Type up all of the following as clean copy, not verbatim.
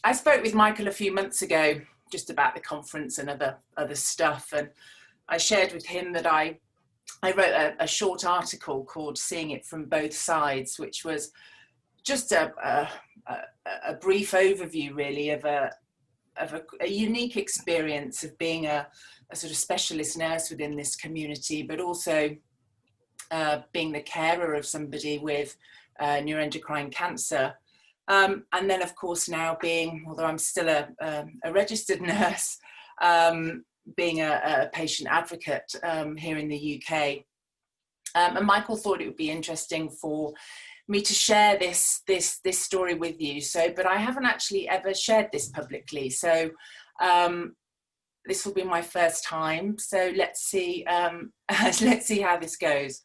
I spoke with Michael a few months ago just about the conference and other stuff, and I shared with him that I wrote a short article called "Seeing It from Both Sides," which was just a brief overview, really, of a unique experience of being a sort of specialist nurse within this community, but also being the carer of somebody with neuroendocrine cancer. And then, of course, now being, although I'm still a registered nurse, being a patient advocate here in the UK. And Michael thought it would be interesting for me to share this story with you. So, but I haven't actually ever shared this publicly. So this will be my first time. So let's see how this goes.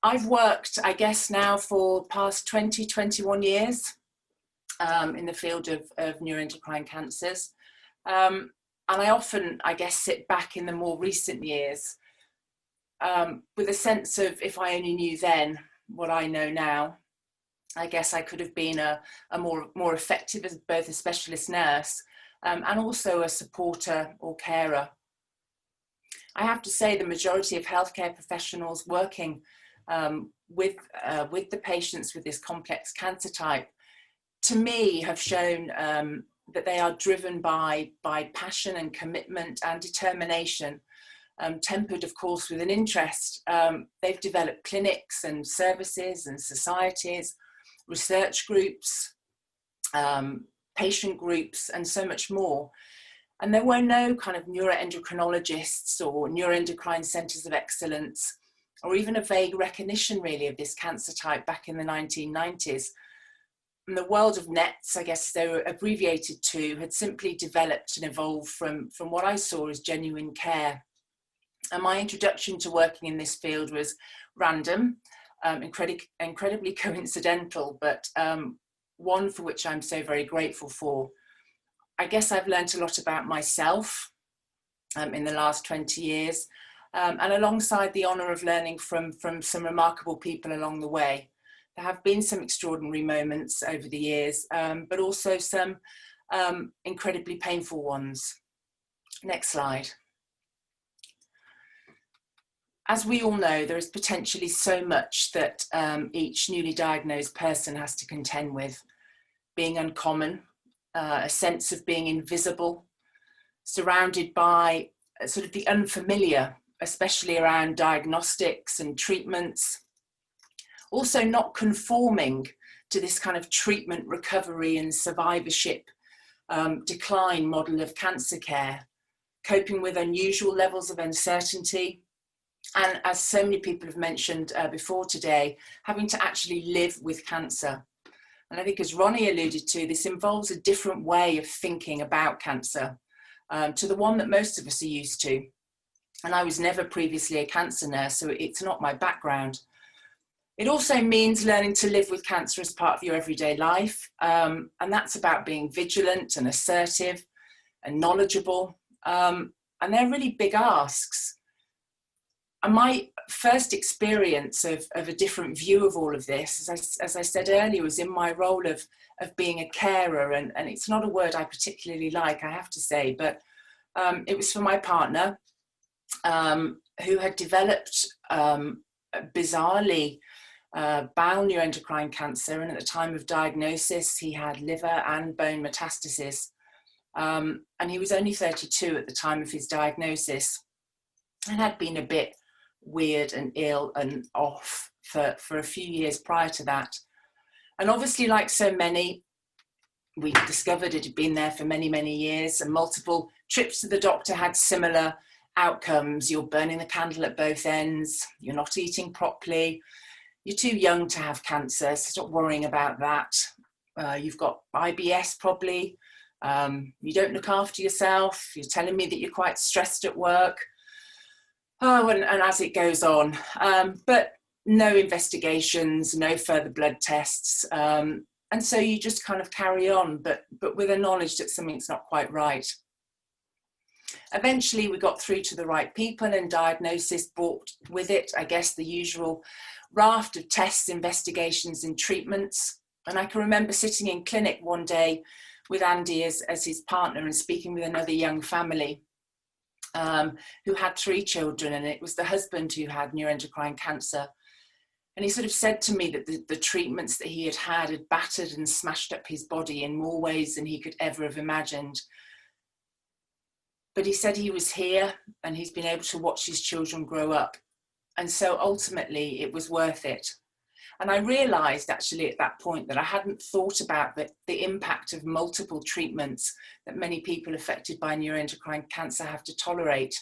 I've worked, I guess, now for past 21 years in the field of neuroendocrine cancers. And I often, I guess, sit back in the more recent years with a sense of, if I only knew then what I know now, I guess I could have been a more effective as both a specialist nurse and also a supporter or carer. I have to say the majority of healthcare professionals working with the patients with this complex cancer type, to me, have shown that they are driven by passion and commitment and determination, tempered, of course, with an interest. They've developed clinics and services and societies, research groups, patient groups, and so much more. And there were no kind of neuroendocrinologists or neuroendocrine centres of excellence, or even a vague recognition, really, of this cancer type back in the 1990s. And the world of NETs, I guess they were abbreviated to, had simply developed and evolved from what I saw as genuine care. And my introduction to working in this field was random, incredibly coincidental, but one for which I'm so very grateful for. I guess I've learned a lot about myself in the last 20 years, and alongside the honour of learning from some remarkable people along the way. There have been some extraordinary moments over the years, but also some incredibly painful ones. Next slide. As we all know, there is potentially so much that each newly diagnosed person has to contend with. Being uncommon, a sense of being invisible, surrounded by sort of the unfamiliar, especially around diagnostics and treatments. Also not conforming to this kind of treatment, recovery and survivorship decline model of cancer care, coping with unusual levels of uncertainty, and as so many people have mentioned before today, having to actually live with cancer. And I think, as Ronnie alluded to, this involves a different way of thinking about cancer to the one that most of us are used to. And I was never previously a cancer nurse, so it's not my background. It also means learning to live with cancer as part of your everyday life. And that's about being vigilant and assertive and knowledgeable. And they're really big asks. And my first experience of a different view of all of this, as I said earlier, was in my role of being a carer. And it's not a word I particularly like, I have to say, but it was for my partner, who had developed bizarrely bowel neuroendocrine cancer, and at the time of diagnosis he had liver and bone metastasis, and he was only 32 at the time of his diagnosis and had been a bit weird and ill and off for a few years prior to that. And obviously, like so many, we discovered it had been there for many years, and multiple trips to the doctor had similar outcomes. You're burning the candle at both ends, you're not eating properly, you're too young to have cancer, so stop worrying about that. You've got IBS probably, you don't look after yourself, you're telling me that you're quite stressed at work. Oh, and as it goes on. But no investigations, no further blood tests. And so you just kind of carry on, but with a knowledge that something's not quite right. Eventually we got through to the right people, and diagnosis brought with it, I guess, the usual raft of tests, investigations and treatments. And I can remember sitting in clinic one day with Andy as his partner and speaking with another young family who had 3 children, and it was the husband who had neuroendocrine cancer. And he sort of said to me that the treatments that he had battered and smashed up his body in more ways than he could ever have imagined. But he said he was here and he's been able to watch his children grow up. And so ultimately it was worth it. And I realized actually at that point that I hadn't thought about the impact of multiple treatments that many people affected by neuroendocrine cancer have to tolerate,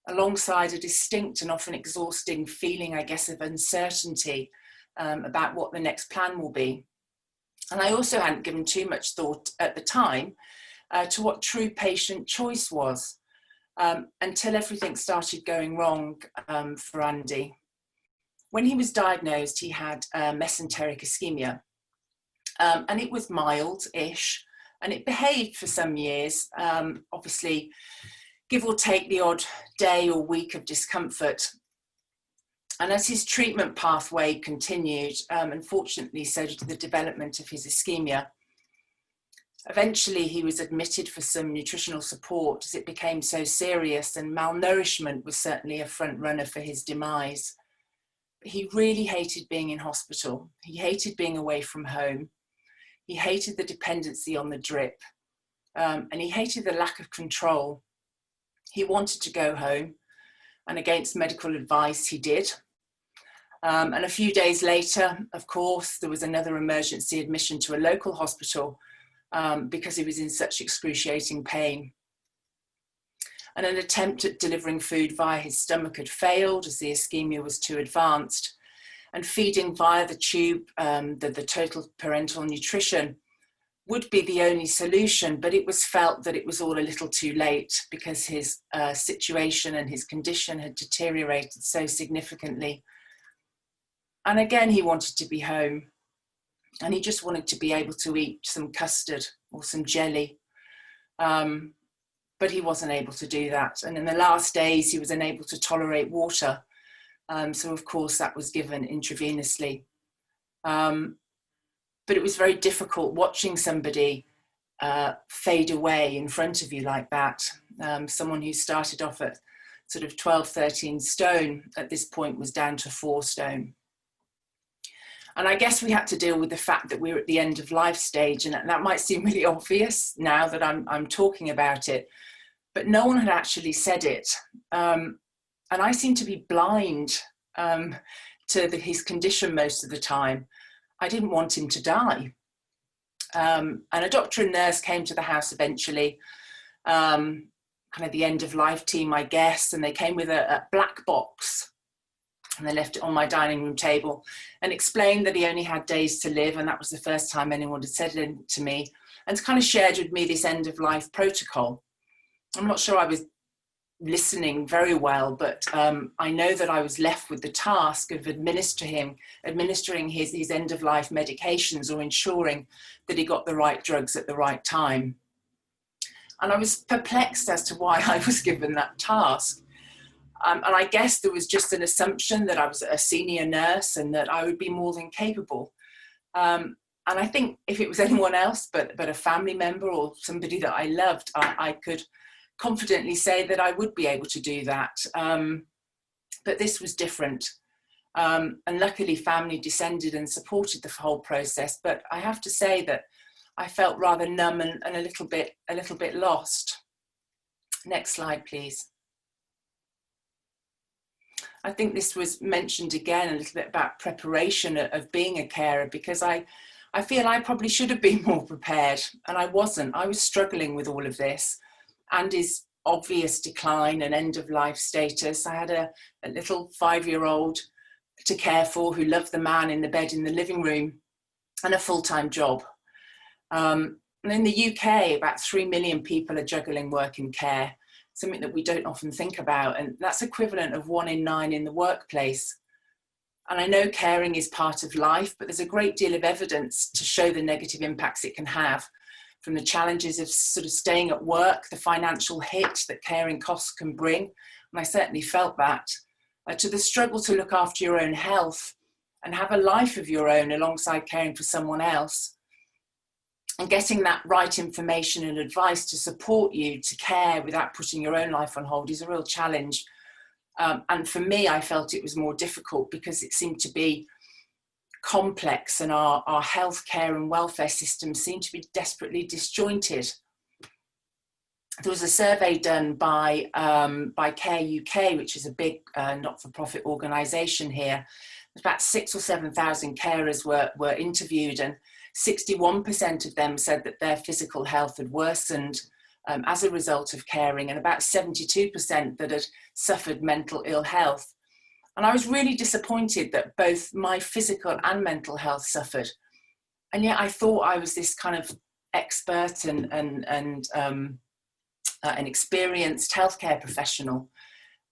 alongside a distinct and often exhausting feeling, I guess, of uncertainty about what the next plan will be. And I also hadn't given too much thought at the time to what true patient choice was, until everything started going wrong for Andy. When he was diagnosed, he had mesenteric ischemia, and it was mild-ish, and it behaved for some years, obviously, give or take the odd day or week of discomfort. And as his treatment pathway continued, unfortunately, so did the development of his ischemia. Eventually, he was admitted for some nutritional support as it became so serious, and malnourishment was certainly a front runner for his demise. He really hated being in hospital. He hated being away from home. He hated the dependency on the drip, and he hated the lack of control. He wanted to go home, and against medical advice, he did. And a few days later, of course, there was another emergency admission to a local hospital because he was in such excruciating pain. And an attempt at delivering food via his stomach had failed as the ischemia was too advanced. And feeding via the tube, the total parenteral nutrition, would be the only solution, but it was felt that it was all a little too late because his situation and his condition had deteriorated so significantly. And again, he wanted to be home, and he just wanted to be able to eat some custard or some jelly. But he wasn't able to do that. And in the last days, he was unable to tolerate water. So of course that was given intravenously. But it was very difficult watching somebody fade away in front of you like that. Someone who started off at sort of 12, 13 stone at this point was down to 4 stone. And I guess we had to deal with the fact that we were at the end of life stage, and that might seem really obvious now that I'm talking about it, but no one had actually said it. And I seemed to be blind to his condition most of the time. I didn't want him to die. And a doctor and nurse came to the house eventually, kind of the end of life team, I guess, and they came with a black box. And they left it on my dining room table and explained that he only had days to live. And that was the first time anyone had said it to me, and kind of shared with me this end of life protocol. I'm not sure I was listening very well, but I know that I was left with the task of administering his end of life medications, or ensuring that he got the right drugs at the right time. And I was perplexed as to why I was given that task. And I guess there was just an assumption that I was a senior nurse and that I would be more than capable. And I think if it was anyone else but a family member or somebody that I loved, I could confidently say that I would be able to do that. But this was different. And luckily family descended and supported the whole process. But I have to say that I felt rather numb and a little bit lost. Next slide, please. I think this was mentioned again, a little bit about preparation of being a carer, because I feel I probably should have been more prepared, and I wasn't. I was struggling with all of this and his obvious decline and end of life status. I had a little 5-year-old to care for who loved the man in the bed in the living room, and a full-time job. And in the UK, about 3 million people are juggling work and care, something that we don't often think about, and that's equivalent of 1 in 9 in the workplace. And I know caring is part of life, but there's a great deal of evidence to show the negative impacts it can have, from the challenges of sort of staying at work, the financial hit that caring costs can bring, and I certainly felt that, to the struggle to look after your own health, and have a life of your own alongside caring for someone else. And getting that right information and advice to support you to care without putting your own life on hold is a real challenge. And for me, I felt it was more difficult because it seemed to be complex, and our healthcare and welfare systems seemed to be desperately disjointed. There was a survey done by CARER UK, which is a big not-for-profit organisation here. About 6,000 or 7,000 carers were interviewed, and 61% of them said that their physical health had worsened as a result of caring, and about 72% that had suffered mental ill health. And I was really disappointed that both my physical and mental health suffered. And yet I thought I was this kind of expert and an experienced healthcare professional.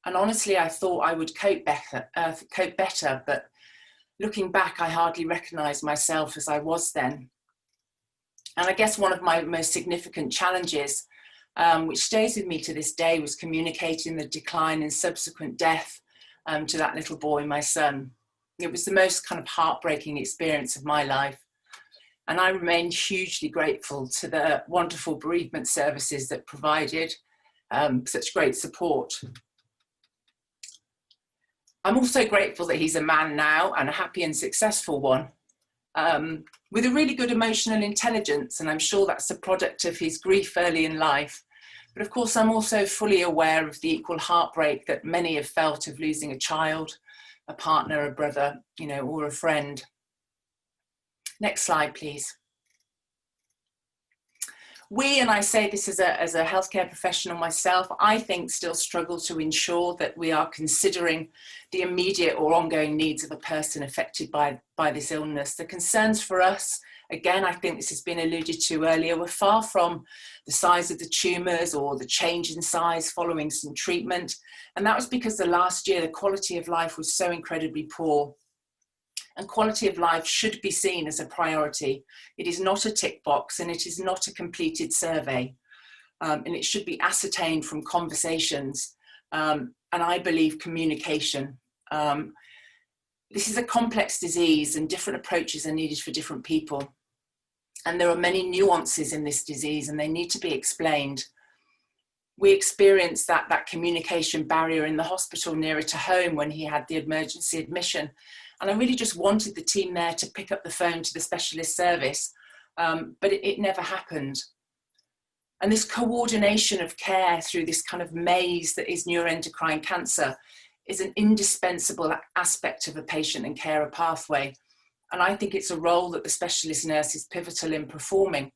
And honestly, I thought I would cope better, but looking back, I hardly recognised myself as I was then. And I guess one of my most significant challenges, which stays with me to this day, was communicating the decline and subsequent death to that little boy, my son. It was the most kind of heartbreaking experience of my life. And I remain hugely grateful to the wonderful bereavement services that provided such great support. I'm also grateful that he's a man now, and a happy and successful one, with a really good emotional intelligence, and I'm sure that's a product of his grief early in life. But of course, I'm also fully aware of the equal heartbreak that many have felt of losing a child, a partner, a brother, or a friend. Next slide, please. We, and I say this as a healthcare professional myself, I think still struggle to ensure that we are considering the immediate or ongoing needs of a person affected by this illness. The concerns for us, again, I think this has been alluded to earlier, were far from the size of the tumours or the change in size following some treatment. And that was because the last year, the quality of life was so incredibly poor. And quality of life should be seen as a priority. It is not a tick box, and it is not a completed survey. And it should be ascertained from conversations, and I believe communication. This is a complex disease, and different approaches are needed for different people. And there are many nuances in this disease, and they need to be explained. We experienced that communication barrier in the hospital nearer to home when he had the emergency admission. And I really just wanted the team there to pick up the phone to the specialist service, but it never happened. And this coordination of care through this kind of maze that is neuroendocrine cancer is an indispensable aspect of a patient and carer pathway. And I think it's a role that the specialist nurse is pivotal in performing.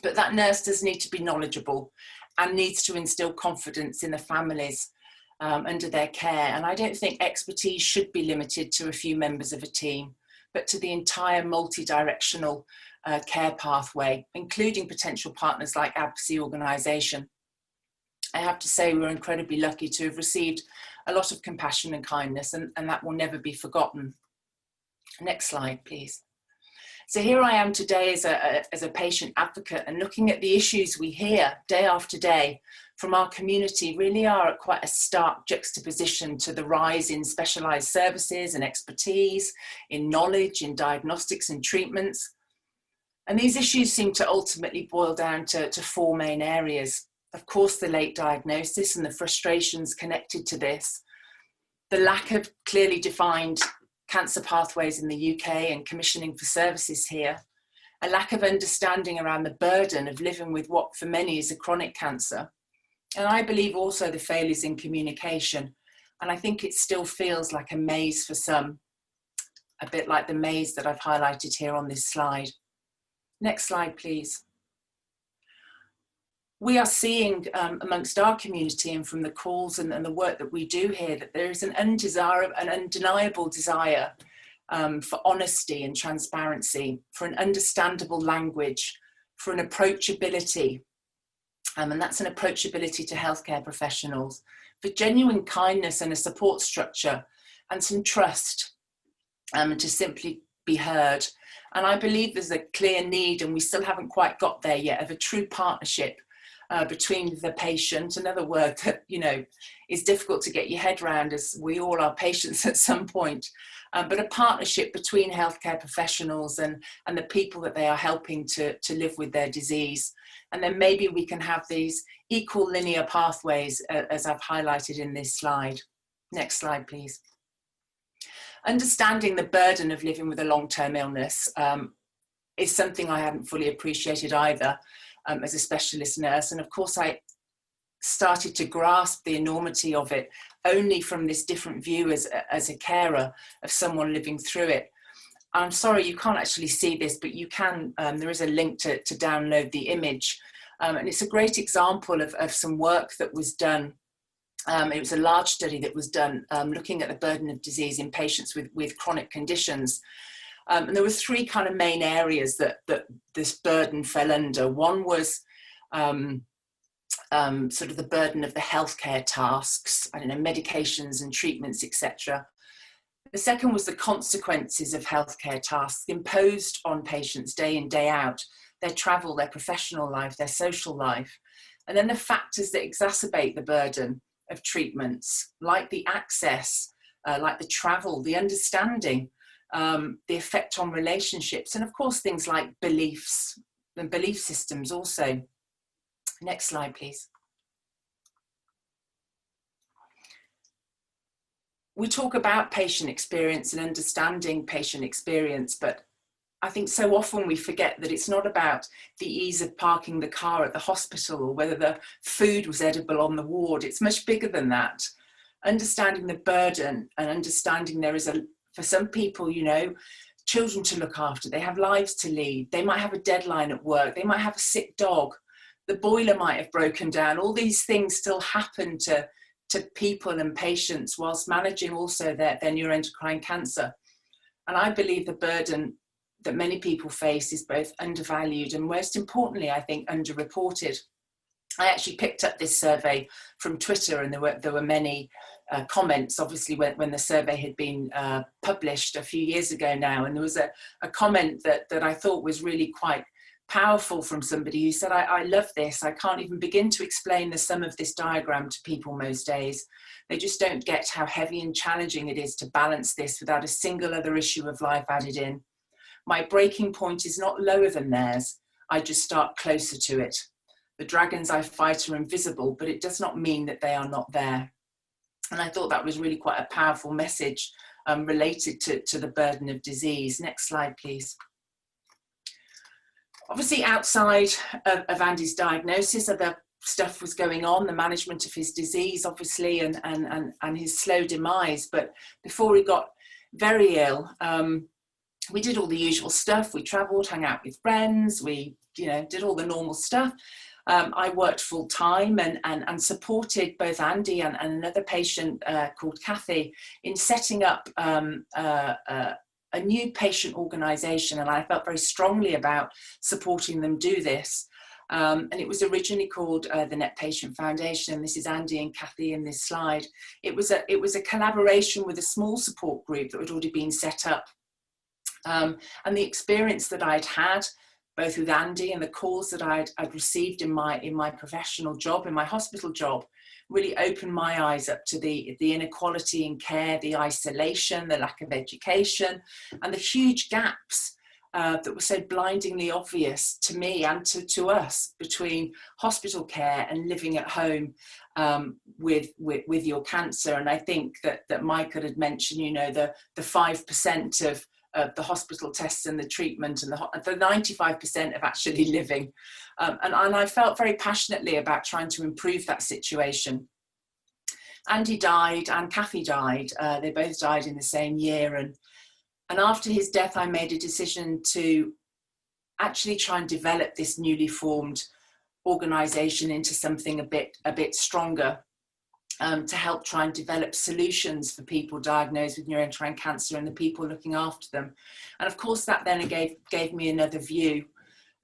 But that nurse does need to be knowledgeable and needs to instill confidence in the families under their care. And I don't think expertise should be limited to a few members of a team, but to the entire multi-directional care pathway, including potential partners like advocacy organisation. I have to say we're incredibly lucky to have received a lot of compassion and kindness, and that will never be forgotten. Next slide, please. So here I am today as a patient advocate, and looking at the issues we hear day after day from our community really are at quite a stark juxtaposition to the rise in specialised services and expertise, in knowledge, in diagnostics and treatments. And these issues seem to ultimately boil down to four main areas. Of course, the late diagnosis and the frustrations connected to this, the lack of clearly defined cancer pathways in the UK and commissioning for services here, a lack of understanding around the burden of living with what for many is a chronic cancer. And I believe also the failures in communication. And I think it still feels like a maze for some, a bit like the maze that I've highlighted here on this slide. Next slide, please. We are seeing amongst our community and from the calls and the work that we do here that there is an undeniable desire for honesty and transparency, for an understandable language, for an approachability, and that's an approachability to healthcare professionals, for genuine kindness and a support structure, and some trust to simply be heard. And I believe there's a clear need, and we still haven't quite got there yet, of a true partnership between the patient, another word that, you know, is difficult to get your head around, as we all are patients at some point, but a partnership between healthcare professionals and the people that they are helping to live with their disease. And then maybe we can have these equal linear pathways, as I've highlighted in this slide. Next slide, please. Understanding the burden of living with a long-term illness is something I hadn't fully appreciated either as a specialist nurse. And of course, I started to grasp the enormity of it only from this different view as a carer of someone living through it. I'm sorry, you can't actually see this, but you can, there is a link to download the image. And it's a great example of some work that was done. It was a large study that was done looking at the burden of disease in patients with chronic conditions. And there were three kind of main areas that this burden fell under. One was sort of the burden of the healthcare tasks, I don't know, medications and treatments, etc. The second was the consequences of healthcare tasks imposed on patients day in, day out, their travel, their professional life, their social life. And then the factors that exacerbate the burden of treatments, like the access, like the travel, the understanding, the effect on relationships, and of course things like beliefs and belief systems also. Next slide, please. We talk about patient experience and understanding patient experience, but I think so often we forget that it's not about the ease of parking the car at the hospital or whether the food was edible on the ward. It's much bigger than that. Understanding the burden and understanding there is for some people, you know, children to look after, they have lives to lead, they might have a deadline at work, they might have a sick dog, the boiler might have broken down. All these things still happen to people and patients whilst managing also their neuroendocrine cancer. And I believe the burden that many people face is both undervalued and, most importantly, I think, underreported. I actually picked up this survey from Twitter, and there were many comments, obviously, when the survey had been published a few years ago now. And there was a comment that I thought was really quite powerful from somebody who said, I love this. I can't even begin to explain the sum of this diagram to people most days. They just don't get how heavy and challenging it is to balance this without a single other issue of life added in. My breaking point is not lower than theirs. I just start closer to it. The dragons I fight are invisible, but it does not mean that they are not there. And I thought that was really quite a powerful message related to the burden of disease. Next slide, please. Obviously, outside of Andy's diagnosis, other stuff was going on, the management of his disease, obviously, and his slow demise. But before he got very ill, we did all the usual stuff. We travelled, hung out with friends, we, you know, did all the normal stuff. I worked full time and supported both Andy and another patient called Kathy in setting up a new patient organisation, and I felt very strongly about supporting them do this. And it was originally called the Net Patient Foundation, and this is Andy and Kathy in this slide. It was a collaboration with a small support group that had already been set up. And the experience that I'd had, both with Andy and the calls that I'd received in my professional job, in my hospital job, really opened my eyes up to the inequality in care, the isolation, the lack of education, and the huge gaps that were so blindingly obvious to me and to us between hospital care and living at home with your cancer. And I think that Michael had mentioned, you know, the 5% of the hospital tests and the treatment, and the 95% of actually living. And I felt very passionately about trying to improve that situation. Andy died and Kathy died. They both died in the same year. And after his death, I made a decision to actually try and develop this newly formed organisation into something a bit stronger. To help try and develop solutions for people diagnosed with neuroendocrine cancer and the people looking after them. And of course, that then gave me another view.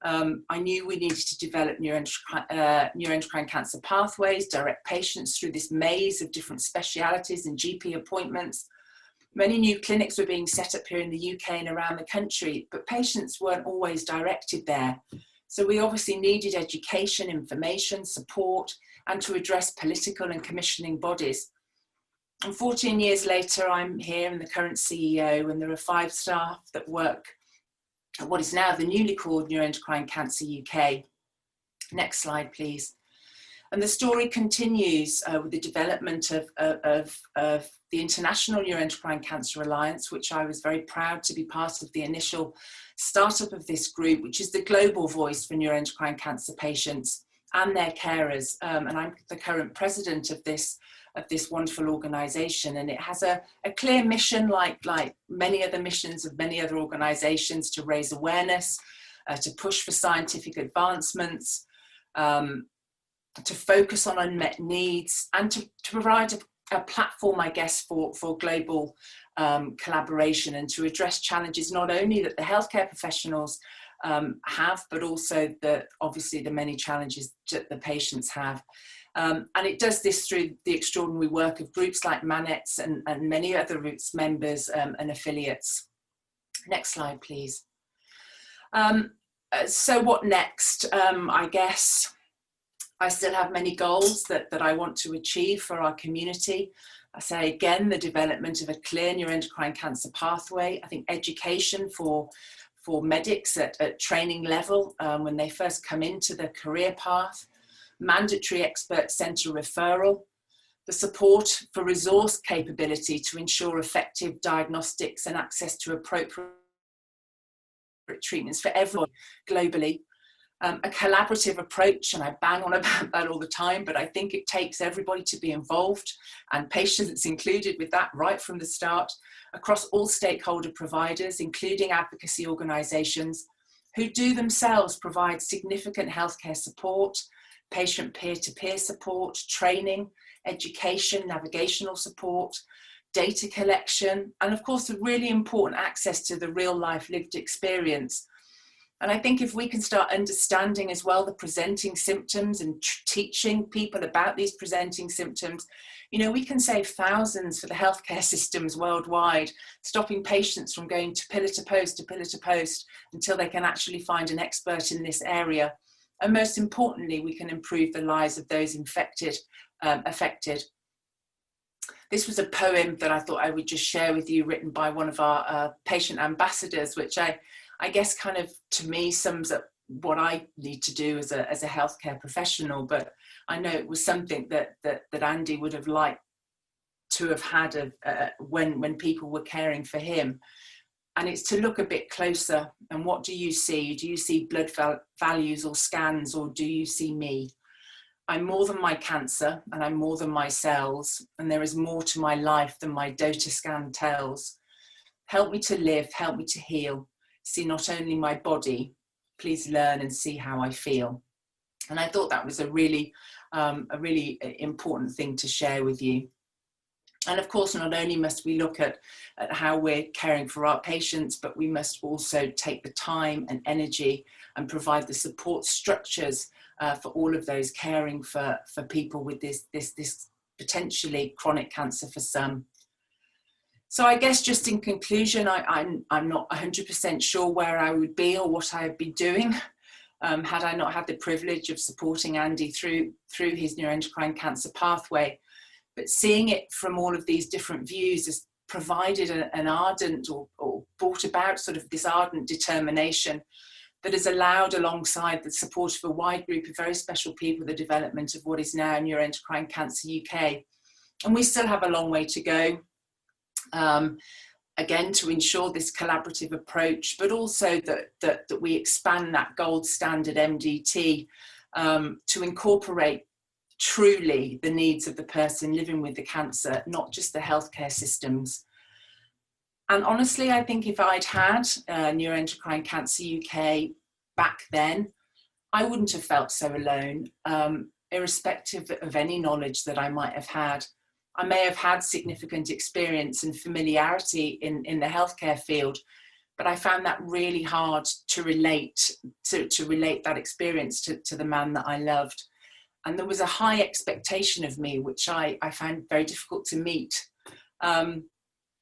I knew we needed to develop neuroendocrine cancer pathways, direct patients through this maze of different specialities and GP appointments. Many new clinics were being set up here in the UK and around the country, but patients weren't always directed there. So we obviously needed education, information, support, and to address political and commissioning bodies. And 14 years later, I'm here and the current CEO, and there are 5 staff that work at what is now the newly called Neuroendocrine Cancer UK. Next slide, please. And the story continues with the development of the International Neuroendocrine Cancer Alliance, which I was very proud to be part of the initial startup of this group, which is the global voice for neuroendocrine cancer patients and their carers. And I'm the current president of this wonderful organisation, and it has a clear mission, like many other missions of many other organisations, to raise awareness, to push for scientific advancements, to focus on unmet needs, and to provide a platform, I guess, for global collaboration, and to address challenges not only that the healthcare professionals have, but also obviously the many challenges that the patients have. And it does this through the extraordinary work of groups like Manets and many other Roots members and affiliates. Next slide, please. So what next? I guess I still have many goals that I want to achieve for our community. I say again, the development of a clear neuroendocrine cancer pathway. I think education for medics at training level when they first come into the career path, mandatory expert centre referral, the support for resource capability to ensure effective diagnostics and access to appropriate treatments for everyone globally. A collaborative approach, and I bang on about that all the time, but I think it takes everybody to be involved, and patients included with that right from the start, across all stakeholder providers, including advocacy organisations, who do themselves provide significant healthcare support, patient peer-to-peer support, training, education, navigational support, data collection, and of course the really important access to the real-life lived experience. And I think if we can start understanding as well the presenting symptoms and teaching people about these presenting symptoms, you know, we can save thousands for the healthcare systems worldwide, stopping patients from going to pillar to post until they can actually find an expert in this area. And most importantly, we can improve the lives of those affected. This was a poem that I thought I would just share with you, written by one of our patient ambassadors, which I guess kind of, to me, sums up what I need to do as a healthcare professional. But I know it was something that Andy would have liked to have had when people were caring for him. And it's to look a bit closer. And what do you see? Do you see blood values or scans, or do you see me? I'm more than my cancer, and I'm more than my cells, and there is more to my life than my DOTA scan tells. Help me to live, help me to heal. See not only my body, please learn and see how I feel. And I thought that was a really important thing to share with you. And of course, not only must we look at how we're caring for our patients, but we must also take the time and energy and provide the support structures for all of those caring for people with this potentially chronic cancer for some. So I guess just in conclusion, I'm not 100% sure where I would be or what I'd be doing had I not had the privilege of supporting Andy through his neuroendocrine cancer pathway. But seeing it from all of these different views has provided an ardent or brought about sort of this ardent determination that has allowed, alongside the support of a wide group of very special people, the development of what is now Neuroendocrine Cancer UK. And we still have a long way to go. Again, to ensure this collaborative approach, but also that we expand that gold standard MDT to incorporate truly the needs of the person living with the cancer, not just the healthcare systems. And honestly, I think if I'd had Neuroendocrine Cancer UK back then, I wouldn't have felt so alone, irrespective of any knowledge that I might have had. I may have had significant experience and familiarity in the healthcare field, but I found that really hard to relate that experience to the man that I loved. And there was a high expectation of me, which I found very difficult to meet,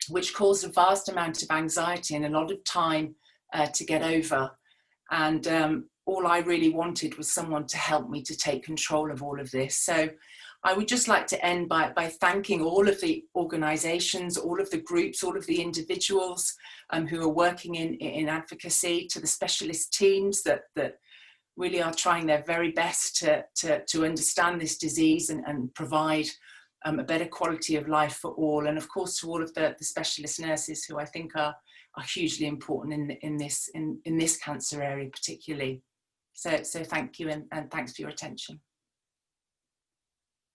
which caused a vast amount of anxiety and a lot of time to get over. And all I really wanted was someone to help me to take control of all of this. So I would just like to end by thanking all of the organisations, all of the groups, all of the individuals who are working in advocacy, to the specialist teams that really are trying their very best to understand this disease and provide a better quality of life for all. And of course, to all of the specialist nurses who I think are hugely important in this cancer area particularly. So thank you, and thanks for your attention.